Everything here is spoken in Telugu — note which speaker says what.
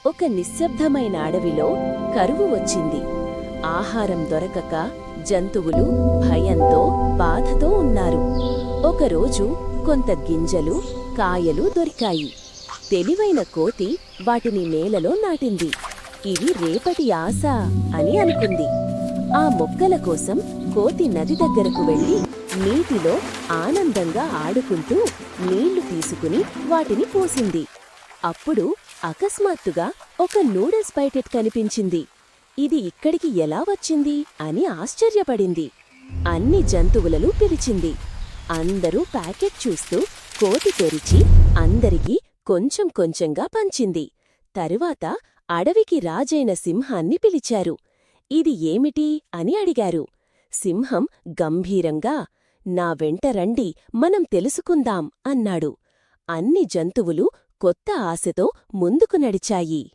Speaker 1: ఒక నిశ్శబ్దమైన అడవిలో కరువు వచ్చింది. ఆహారం దొరకక జంతువులు భయంతో బాధతో ఉన్నారు. ఒకరోజు కొంత గింజలు కాయలు దొరికాయి. తెలివైన కోతి వాటిని నేలలో నాటింది. ఇవి రేపటి ఆశ అని అనుకుంది. ఆ మొక్కల కోసం కోతి నది దగ్గరకు వెళ్లి నీటిలో ఆనందంగా ఆడుకుంటూ నీళ్లు తీసుకుని వాటిని పోసింది. అప్పుడు అకస్మాత్తుగా ఒక నూడిల్స్ ప్యాకెట్ కనిపించింది. ఇది ఇక్కడికి ఎలా వచ్చింది అని ఆశ్చర్యపడింది. అన్ని జంతువులను పిలిచింది. అందరూ ప్యాకెట్ చూస్తూ కోతి తెరిచి అందరికీ కొంచెం కొంచెంగా పంచింది. తరువాత అడవికి రాజైన సింహాన్ని పిలిచారు. ఇది ఏమిటి అని అడిగారు. సింహం గంభీరంగా, నా వెంట రండి, మనం తెలుసుకుందాం అన్నాడు. అన్ని జంతువులు కొత్త ఆశతో ముందుకు నడిచాయి.